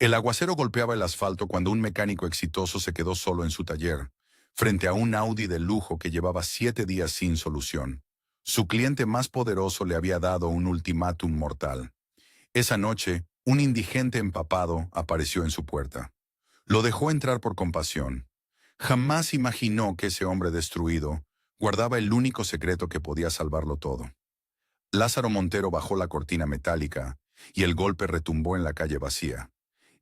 El aguacero golpeaba el asfalto cuando un mecánico exitoso se quedó solo en su taller, frente a un Audi de lujo que llevaba 7 días sin solución. Su cliente más poderoso le había dado un ultimátum mortal. Esa noche, un indigente empapado apareció en su puerta. Lo dejó entrar por compasión. Jamás imaginó que ese hombre destruido guardaba el único secreto que podía salvarlo todo. Lázaro Montero bajó la cortina metálica y el golpe retumbó en la calle vacía.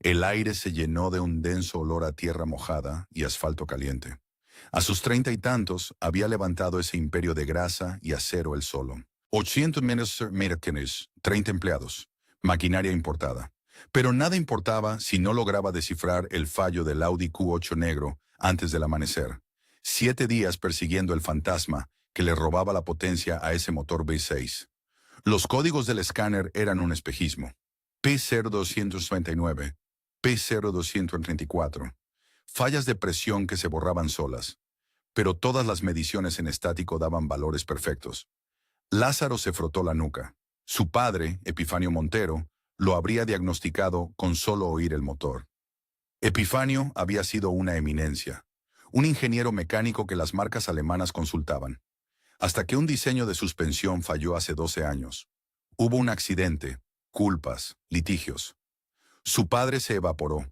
El aire se llenó de un denso olor a tierra mojada y asfalto caliente. A sus 30 y tantos había levantado ese imperio de grasa y acero él solo. 800 máquinas, 30 empleados, maquinaria importada. Pero nada importaba si no lograba descifrar el fallo del Audi Q8 negro antes del amanecer. 7 días persiguiendo el fantasma que le robaba la potencia a ese motor V6. Los códigos del escáner eran un espejismo. P0299, P0234. Fallas de presión que se borraban solas. Pero todas las mediciones en estático daban valores perfectos. Lázaro se frotó la nuca. Su padre, Epifanio Montero, lo habría diagnosticado con solo oír el motor. Epifanio había sido una eminencia, un ingeniero mecánico que las marcas alemanas consultaban. Hasta que un diseño de suspensión falló hace 12 años. Hubo un accidente, culpas, litigios. Su padre se evaporó.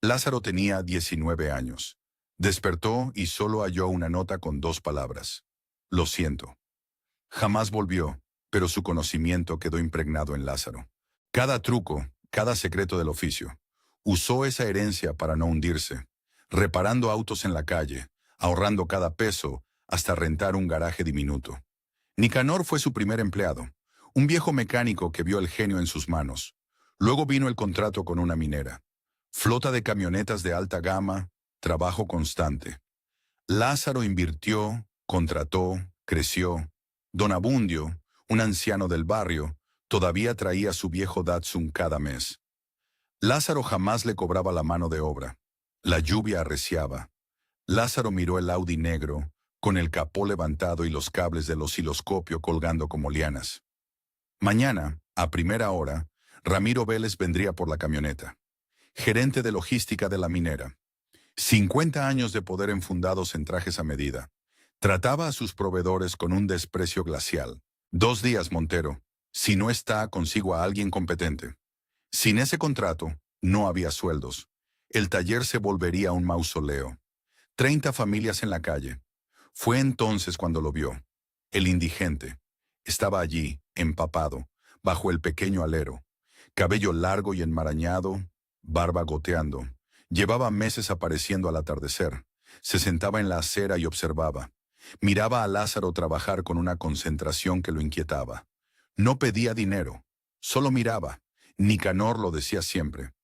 Lázaro tenía 19 años. Despertó y solo halló una nota con 2 palabras. Lo siento. Jamás volvió, pero su conocimiento quedó impregnado en Lázaro. Cada truco, cada secreto del oficio. Usó esa herencia para no hundirse, reparando autos en la calle, ahorrando cada peso, hasta rentar un garaje diminuto. Nicanor fue su primer empleado, un viejo mecánico que vio el genio en sus manos. Luego vino el contrato con una minera. Flota de camionetas de alta gama, trabajo constante. Lázaro invirtió, contrató, creció. Don Abundio, un anciano del barrio, todavía traía su viejo Datsun cada mes. Lázaro jamás le cobraba la mano de obra. La lluvia arreciaba. Lázaro miró el Audi negro, con el capó levantado y los cables del osciloscopio colgando como lianas. Mañana, a primera hora, Ramiro Vélez vendría por la camioneta. Gerente de logística de la minera. 50 años de poder enfundados en trajes a medida. Trataba a sus proveedores con un desprecio glacial. 2 días, Montero. Si no está, consigo a alguien competente. Sin ese contrato, no había sueldos. El taller se volvería un mausoleo. 30 familias en la calle. Fue entonces cuando lo vio. El indigente. Estaba allí, empapado, bajo el pequeño alero. Cabello largo y enmarañado, barba goteando. Llevaba meses apareciendo al atardecer. Se sentaba en la acera y observaba. Miraba a Lázaro trabajar con una concentración que lo inquietaba. No pedía dinero, solo miraba. Nicanor lo decía siempre.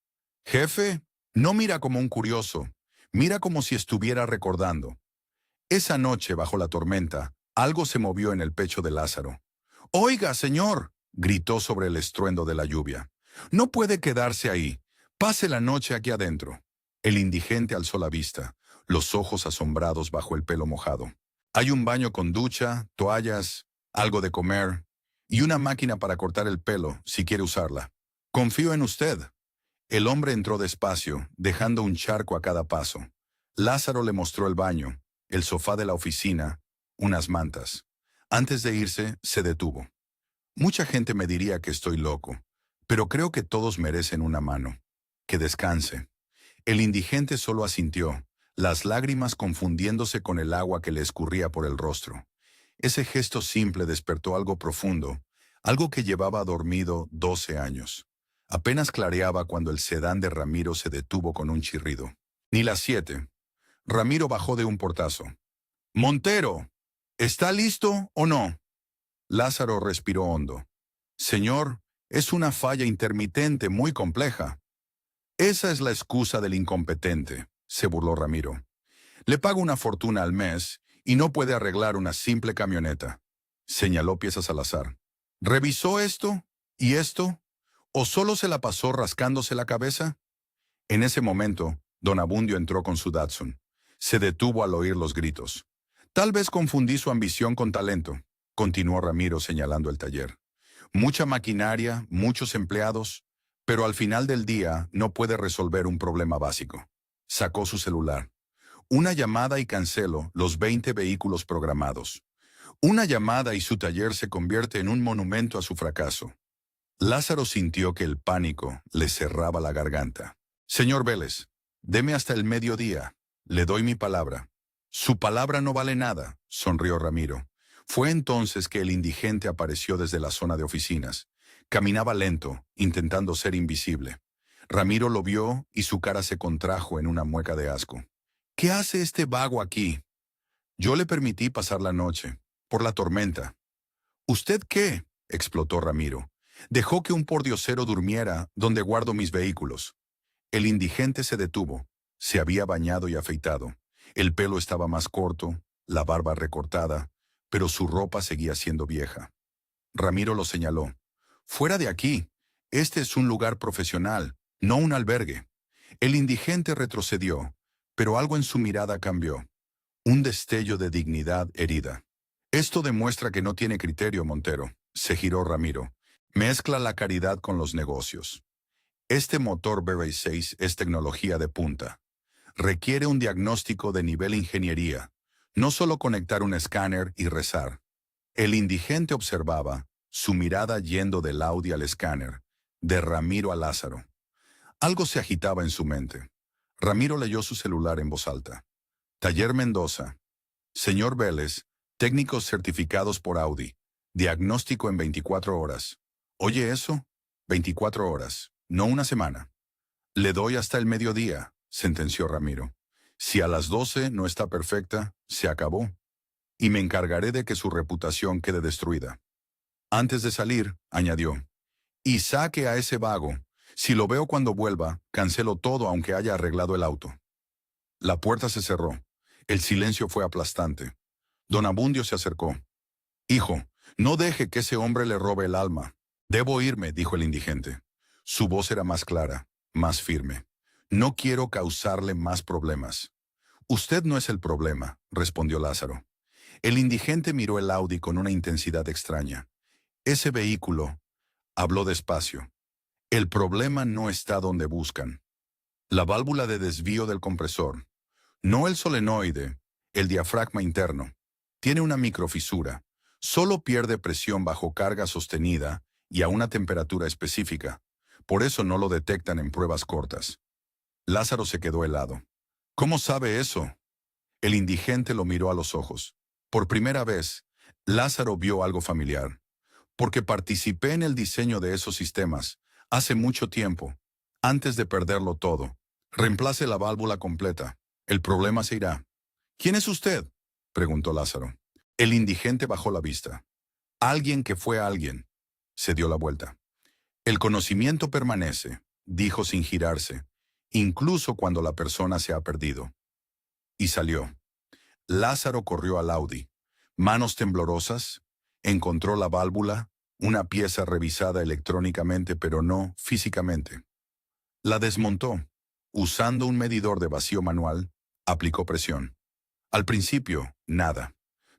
Jefe, no mira como un curioso, mira como si estuviera recordando. Esa noche, bajo la tormenta, algo se movió en el pecho de Lázaro. «Oiga, señor», gritó sobre el estruendo de la lluvia. «No puede quedarse ahí. Pase la noche aquí adentro». El indigente alzó la vista, los ojos asombrados bajo el pelo mojado. «Hay un baño con ducha, toallas, algo de comer y una máquina para cortar el pelo, si quiere usarla. Confío en usted». El hombre entró despacio, dejando un charco a cada paso. Lázaro le mostró el baño, el sofá de la oficina, unas mantas. Antes de irse, se detuvo. «Mucha gente me diría que estoy loco, pero creo que todos merecen una mano. Que descanse». El indigente solo asintió, las lágrimas confundiéndose con el agua que le escurría por el rostro. Ese gesto simple despertó algo profundo, algo que llevaba dormido 12 años. Apenas clareaba cuando el sedán de Ramiro se detuvo con un chirrido. Ni las 7. Ramiro bajó de un portazo. «Montero, ¿está listo o no?» Lázaro respiró hondo. «Señor, es una falla intermitente muy compleja». «Esa es la excusa del incompetente», se burló Ramiro. «Le pago una fortuna al mes y no puede arreglar una simple camioneta». Señaló piezas al azar. «¿Revisó esto y esto? ¿O solo se la pasó rascándose la cabeza?» En ese momento, don Abundio entró con su Datsun. Se detuvo al oír los gritos. «Tal vez confundí su ambición con talento», continuó Ramiro señalando el taller. «Mucha maquinaria, muchos empleados, Pero al final del día no puede resolver un problema básico. Sacó su celular. Una llamada y canceló los 20 vehículos programados. Una llamada y su taller se convierte en un monumento a su fracaso. Lázaro sintió que el pánico le cerraba la garganta. Señor Vélez, deme hasta el mediodía. Le doy mi palabra. Su palabra no vale nada, sonrió Ramiro. Fue entonces que el indigente apareció desde la zona de oficinas. Caminaba lento, intentando ser invisible. Ramiro lo vio y su cara se contrajo en una mueca de asco. ¿Qué hace este vago aquí? Yo le permití pasar la noche, por la tormenta. ¿Usted qué? Explotó Ramiro. Dejó que un pordiosero durmiera donde guardo mis vehículos. El indigente se detuvo. Se había bañado y afeitado. El pelo estaba más corto, la barba recortada, pero su ropa seguía siendo vieja. Ramiro lo señaló. Fuera de aquí. Este es un lugar profesional, no un albergue. El indigente retrocedió, pero algo en su mirada cambió. Un destello de dignidad herida. Esto demuestra que no tiene criterio, Montero. Se giró Ramiro. Mezcla la caridad con los negocios. Este motor BB6 es tecnología de punta. Requiere un diagnóstico de nivel ingeniería, no solo conectar un escáner y rezar. El indigente observaba, su mirada yendo del Audi al escáner, de Ramiro a Lázaro. Algo se agitaba en su mente. Ramiro leyó su celular en voz alta. Taller Mendoza. Señor Vélez, técnicos certificados por Audi. Diagnóstico en 24 horas. ¿Oye eso? 24 horas, no una semana. Le doy hasta el mediodía, sentenció Ramiro. Si a las 12 no está perfecta, se acabó. Y me encargaré de que su reputación quede destruida. Antes de salir, añadió, y saque a ese vago. Si lo veo cuando vuelva, cancelo todo aunque haya arreglado el auto. La puerta se cerró. El silencio fue aplastante. Don Abundio se acercó. Hijo, no deje que ese hombre le robe el alma. Debo irme, dijo el indigente. Su voz era más clara, más firme. No quiero causarle más problemas. Usted no es el problema, respondió Lázaro. El indigente miró el Audi con una intensidad extraña. Ese vehículo, habló despacio. El problema no está donde buscan. La válvula de desvío del compresor. No el solenoide, el diafragma interno. Tiene una microfisura. Solo pierde presión bajo carga sostenida y a una temperatura específica. Por eso no lo detectan en pruebas cortas. Lázaro se quedó helado. ¿Cómo sabe eso? El indigente lo miró a los ojos. Por primera vez, Lázaro vio algo familiar. Porque participé en el diseño de esos sistemas hace mucho tiempo, antes de perderlo todo. Reemplace la válvula completa. El problema se irá. ¿Quién es usted?, preguntó Lázaro. El indigente bajó la vista. Alguien que fue alguien. Se dio la vuelta. El conocimiento permanece, dijo sin girarse, incluso cuando la persona se ha perdido. Y salió. Lázaro corrió al Audi. Manos temblorosas, encontró la válvula, una pieza revisada electrónicamente pero no físicamente. La desmontó. Usando un medidor de vacío manual, aplicó presión. Al principio, nada.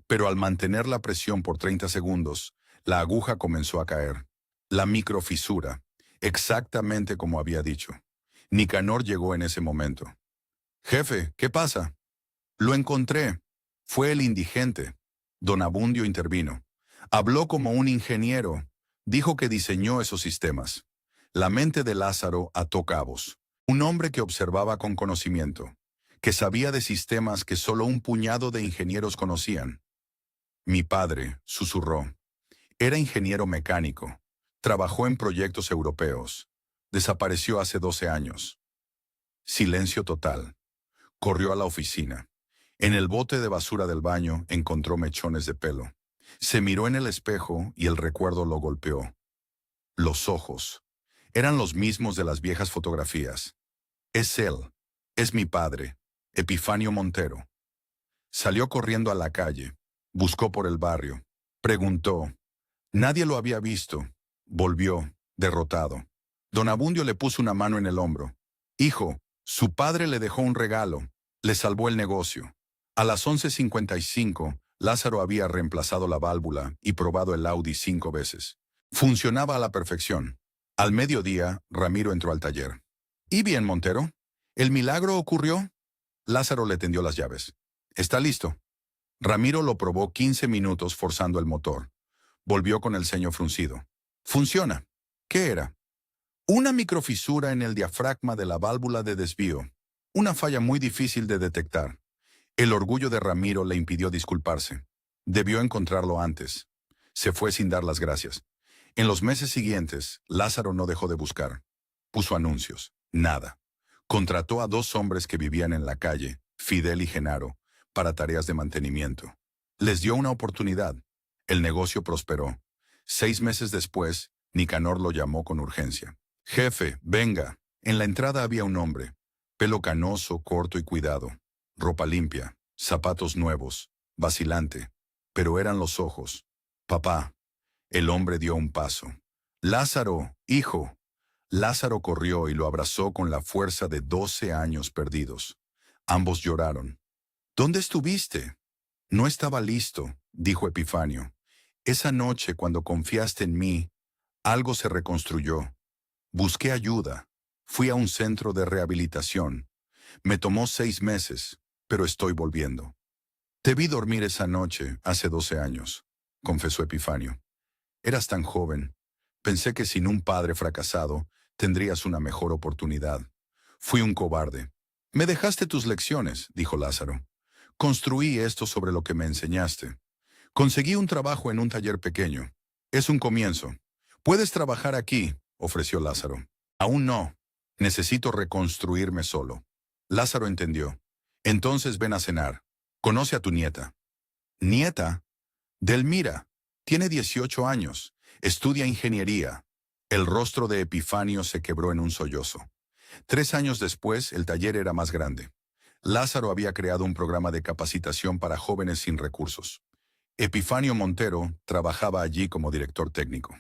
Pero al mantener la presión por 30 segundos, la aguja comenzó a caer. La microfisura, exactamente como había dicho. Nicanor llegó en ese momento. «Jefe, ¿qué pasa?» «Lo encontré. Fue el indigente». Don Abundio intervino. Habló como un ingeniero. Dijo que diseñó esos sistemas. La mente de Lázaro ató cabos. Un hombre que observaba con conocimiento, que sabía de sistemas que solo un puñado de ingenieros conocían. «Mi padre», susurró. Era ingeniero mecánico. Trabajó en proyectos europeos. Desapareció hace 12 años. Silencio total. Corrió a la oficina. En el bote de basura del baño encontró mechones de pelo. Se miró en el espejo y el recuerdo lo golpeó. Los ojos. Eran los mismos de las viejas fotografías. Es él. Es mi padre, Epifanio Montero. Salió corriendo a la calle. Buscó por el barrio. Preguntó. Nadie lo había visto. Volvió, derrotado. Don Abundio le puso una mano en el hombro. Hijo, su padre le dejó un regalo. Le salvó el negocio. A las 11:55, Lázaro había reemplazado la válvula y probado el Audi 5 veces. Funcionaba a la perfección. Al mediodía, Ramiro entró al taller. ¿Y bien, Montero? ¿El milagro ocurrió? Lázaro le tendió las llaves. Está listo. Ramiro lo probó 15 minutos forzando el motor. Volvió con el ceño fruncido. Funciona. ¿Qué era? Una microfisura en el diafragma de la válvula de desvío. Una falla muy difícil de detectar. El orgullo de Ramiro le impidió disculparse. Debió encontrarlo antes. Se fue sin dar las gracias. En los meses siguientes, Lázaro no dejó de buscar. Puso anuncios. Nada. Contrató a 2 hombres que vivían en la calle, Fidel y Genaro, para tareas de mantenimiento. Les dio una oportunidad. El negocio prosperó. 6 meses después, Nicanor lo llamó con urgencia. Jefe, venga. En la entrada había un hombre. Pelo canoso, corto y cuidado. Ropa limpia, zapatos nuevos, vacilante. Pero eran los ojos. Papá. El hombre dio un paso. Lázaro, hijo. Lázaro corrió y lo abrazó con la fuerza de 12 años perdidos. Ambos lloraron. ¿Dónde estuviste? No estaba listo, dijo Epifanio. Esa noche, cuando confiaste en mí, algo se reconstruyó. Busqué ayuda. Fui a un centro de rehabilitación. Me tomó 6 meses, pero estoy volviendo. Te vi dormir esa noche, hace 12 años, confesó Epifanio. Eras tan joven. Pensé que sin un padre fracasado, tendrías una mejor oportunidad. Fui un cobarde. Me dejaste tus lecciones, dijo Lázaro. Construí esto sobre lo que me enseñaste. Conseguí un trabajo en un taller pequeño. Es un comienzo. Puedes trabajar aquí, ofreció Lázaro. Aún no. Necesito reconstruirme solo. Lázaro entendió. Entonces ven a cenar. Conoce a tu nieta. ¿Nieta? Delmira. Tiene 18 años. Estudia ingeniería. El rostro de Epifanio se quebró en un sollozo. 3 años después, el taller era más grande. Lázaro había creado un programa de capacitación para jóvenes sin recursos. Epifanio Montero trabajaba allí como director técnico.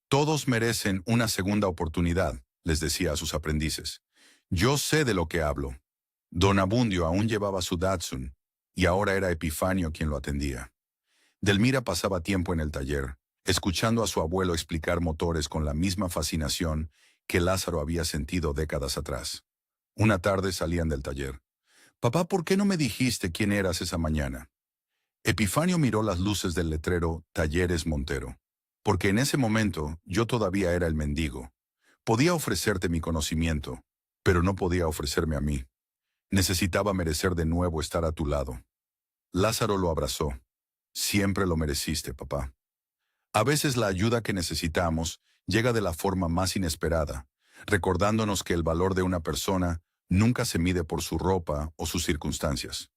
Todos merecen una segunda oportunidad, les decía a sus aprendices. Yo sé de lo que hablo. Don Abundio aún llevaba su Datsun, y ahora era Epifanio quien lo atendía. Delmira pasaba tiempo en el taller, escuchando a su abuelo explicar motores con la misma fascinación que Lázaro había sentido décadas atrás. Una tarde salían del taller. «Papá, ¿por qué no me dijiste quién eras esa mañana?» Epifanio miró las luces del letrero Talleres Montero. «Porque en ese momento yo todavía era el mendigo. Podía ofrecerte mi conocimiento, pero no podía ofrecerme a mí. Necesitaba merecer de nuevo estar a tu lado». Lázaro lo abrazó. «Siempre lo mereciste, papá». A veces la ayuda que necesitamos llega de la forma más inesperada, recordándonos que el valor de una persona nunca se mide por su ropa o sus circunstancias.